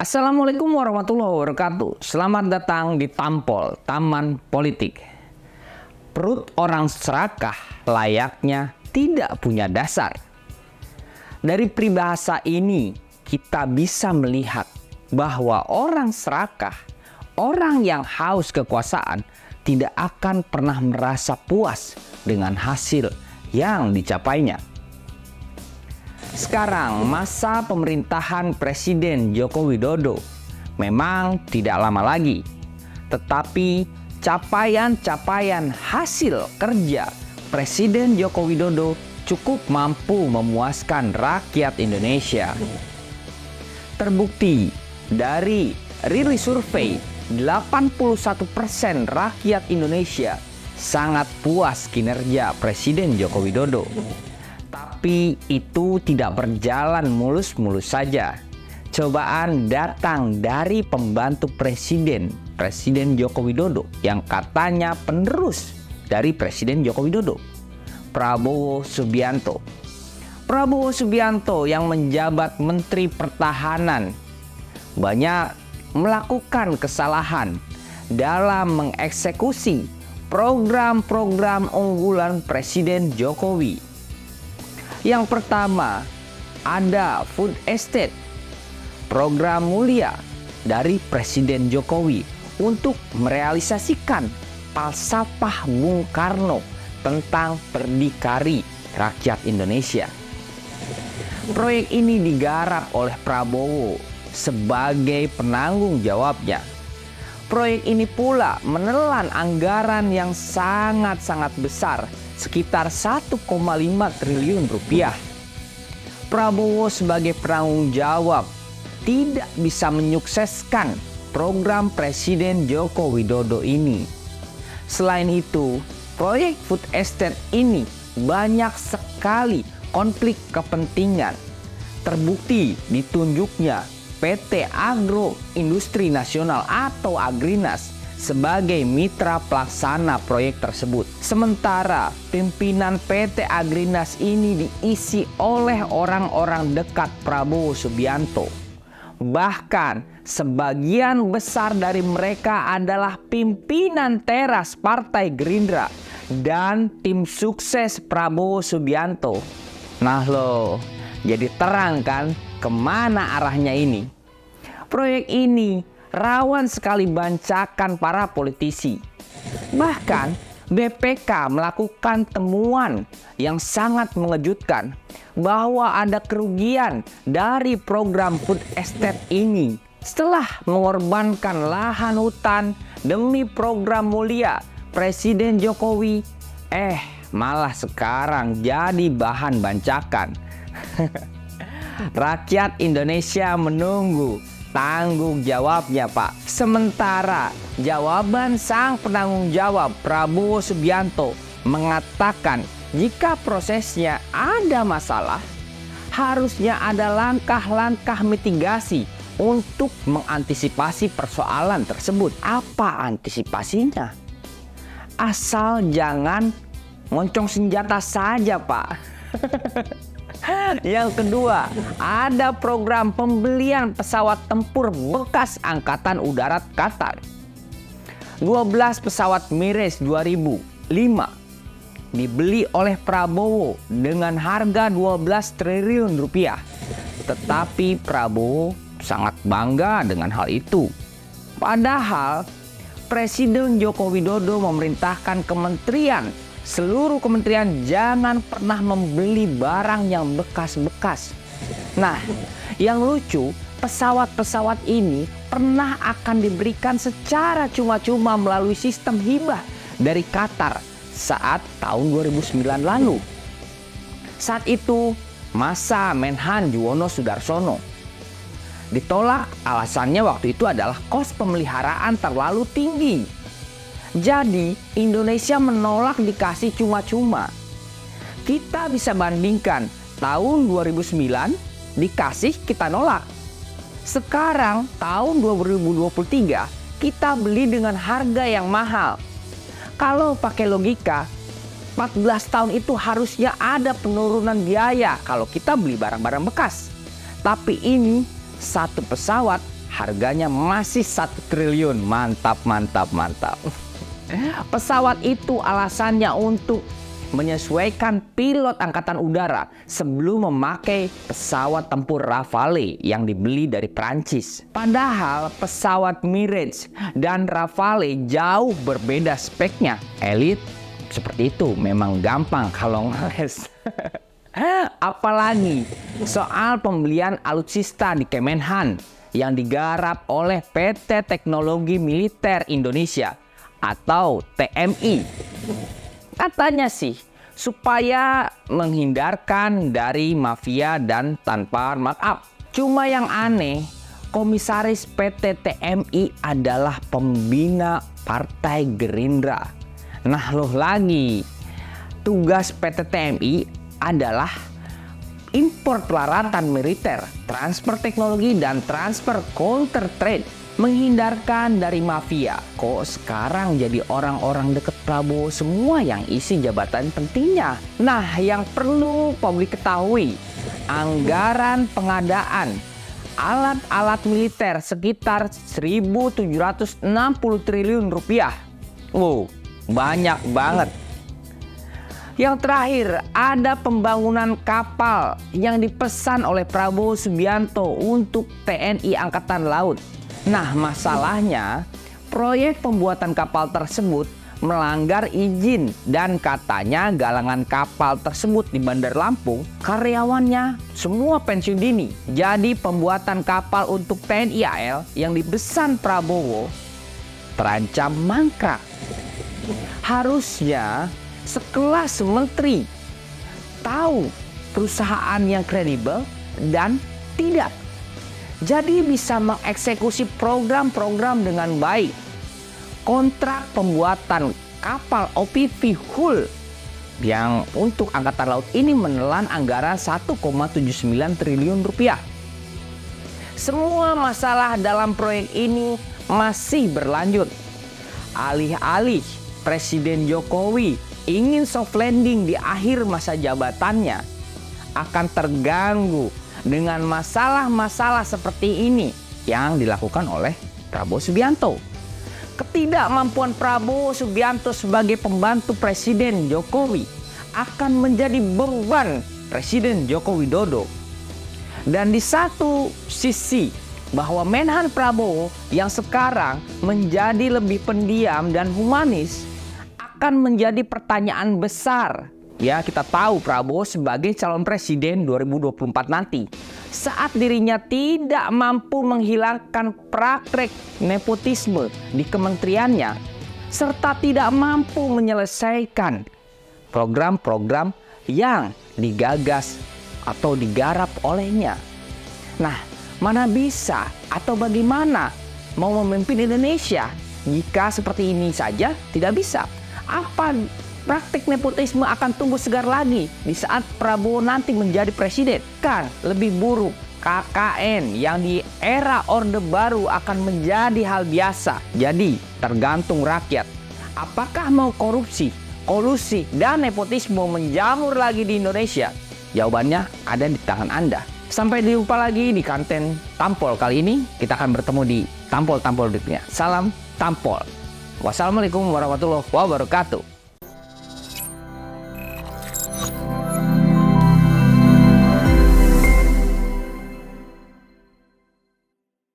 Assalamualaikum warahmatullahi wabarakatuh. Selamat datang di Tampol, Taman Politik. Perut orang serakah layaknya tidak punya dasar. Dari peribahasa ini kita bisa melihat bahwa orang serakah, orang yang haus kekuasaan, tidak akan pernah merasa puas dengan hasil yang dicapainya. Sekarang masa pemerintahan Presiden Joko Widodo memang tidak lama lagi, tetapi capaian-capaian hasil kerja Presiden Joko Widodo cukup mampu memuaskan rakyat Indonesia. Terbukti dari rilis survei, 81% rakyat Indonesia sangat puas kinerja Presiden Joko Widodo. Tapi itu tidak berjalan mulus-mulus saja. Cobaan datang dari pembantu Presiden Joko Widodo yang katanya penerus dari Presiden Joko Widodo, Prabowo Subianto. Prabowo Subianto yang menjabat Menteri Pertahanan banyak melakukan kesalahan dalam mengeksekusi program-program unggulan Presiden Jokowi. Yang pertama, ada Food Estate, program mulia dari Presiden Jokowi untuk merealisasikan falsafah Bung Karno tentang berdikari rakyat Indonesia. Proyek ini digarap oleh Prabowo sebagai penanggung jawabnya. Proyek ini pula menelan anggaran yang sangat-sangat besar, sekitar 1,5 triliun rupiah. Prabowo sebagai penanggung jawab tidak bisa menyukseskan program Presiden Joko Widodo ini. Selain itu, proyek Food Estate ini banyak sekali konflik kepentingan. Terbukti ditunjuknya PT Agro Industri Nasional atau Agrinas sebagai mitra pelaksana proyek tersebut. Sementara pimpinan PT Agrinas ini diisi oleh orang-orang dekat Prabowo Subianto. Bahkan sebagian besar dari mereka adalah pimpinan teras Partai Gerindra dan tim sukses Prabowo Subianto. Nah loh, jadi terang kan kemana arahnya ini. Proyek ini rawan sekali bancakan para politisi. Bahkan BPK melakukan temuan yang sangat mengejutkan bahwa ada kerugian dari program Food Estate ini setelah mengorbankan lahan hutan demi program mulia Presiden Jokowi. Malah sekarang jadi bahan bancakan. Rakyat Indonesia menunggu tanggung jawabnya, Pak. Sementara jawaban sang penanggung jawab Prabowo Subianto mengatakan jika prosesnya ada masalah, harusnya ada langkah-langkah mitigasi untuk mengantisipasi persoalan tersebut. Apa antisipasinya? Asal jangan moncong senjata saja, Pak. Yang kedua, ada program pembelian pesawat tempur bekas Angkatan Udara Qatar. 12 pesawat Mirage 2005 dibeli oleh Prabowo dengan harga 12 triliun rupiah. Tetapi Prabowo sangat bangga dengan hal itu. Padahal Presiden Joko Widodo memerintahkan seluruh kementerian jangan pernah membeli barang yang bekas-bekas. Nah, yang lucu, pesawat-pesawat ini pernah akan diberikan secara cuma-cuma melalui sistem hibah dari Qatar saat tahun 2009 lalu. Saat itu, masa Menhan Juwono Sudarsono ditolak, alasannya waktu itu adalah kos pemeliharaan terlalu tinggi. Jadi Indonesia menolak dikasih cuma-cuma. Kita bisa bandingkan tahun 2009 dikasih kita nolak. Sekarang tahun 2023 kita beli dengan harga yang mahal. Kalau pakai logika 14 tahun itu harusnya ada penurunan biaya kalau kita beli barang-barang bekas. Tapi ini satu pesawat harganya masih 1 triliun. Mantap, mantap, mantap. Pesawat itu alasannya untuk menyesuaikan pilot angkatan udara sebelum memakai pesawat tempur Rafale yang dibeli dari Prancis. Padahal pesawat Mirage dan Rafale jauh berbeda speknya. Elit seperti itu memang gampang kalau ngeles. Apalagi soal pembelian alutsista di Kemenhan yang digarap oleh PT Teknologi Militer Indonesia atau TMI. Katanya sih supaya menghindarkan dari mafia dan tanpa markup. Cuma yang aneh, komisaris PT TMI adalah pembina Partai Gerindra. Nah loh lagi, tugas PT TMI adalah impor peralatan militer, transfer teknologi, dan transfer counter trade. Menghindarkan dari mafia. Kok sekarang jadi orang-orang deket Prabowo semua yang isi jabatan pentingnya? Nah, yang perlu publik ketahui, anggaran pengadaan alat-alat militer sekitar 1.760 triliun rupiah. Wow, banyak banget. Yang terakhir, ada pembangunan kapal yang dipesan oleh Prabowo Subianto untuk TNI Angkatan Laut. Nah, masalahnya proyek pembuatan kapal tersebut melanggar izin dan katanya galangan kapal tersebut di Bandar Lampung karyawannya semua pensiun dini. Jadi pembuatan kapal untuk TNI AL yang dipesan Prabowo terancam mangkrak. Harusnya sekelas menteri tahu perusahaan yang kredibel dan tidak. Jadi bisa mengeksekusi program-program dengan baik. Kontrak pembuatan kapal OPV Hull yang untuk Angkatan Laut ini menelan anggaran 1,79 triliun rupiah. Semua masalah dalam proyek ini masih berlanjut. Alih-alih Presiden Jokowi ingin soft landing di akhir masa jabatannya, akan terganggu dengan masalah-masalah seperti ini yang dilakukan oleh Prabowo Subianto. Ketidakmampuan Prabowo Subianto sebagai pembantu Presiden Jokowi akan menjadi beban Presiden Joko Widodo. Dan di satu sisi bahwa Menhan Prabowo yang sekarang menjadi lebih pendiam dan humanis akan menjadi pertanyaan besar. Ya, kita tahu Prabowo sebagai calon presiden 2024 nanti, saat dirinya tidak mampu menghilangkan praktek nepotisme di kementeriannya, serta tidak mampu menyelesaikan program-program yang digagas atau digarap olehnya. Nah, mana bisa atau bagaimana mau memimpin Indonesia jika seperti ini saja tidak bisa? Apa praktik nepotisme akan tumbuh segar lagi di saat Prabowo nanti menjadi presiden? Kan lebih buruk. KKN yang di era Orde Baru akan menjadi hal biasa. Jadi tergantung rakyat. Apakah mau korupsi, kolusi, dan nepotisme menjamur lagi di Indonesia? Jawabannya ada di tangan Anda. Sampai jumpa lagi di konten Tampol kali ini. Kita akan bertemu di tampol-tampol berikutnya. Salam Tampol. Wassalamualaikum warahmatullahi wabarakatuh.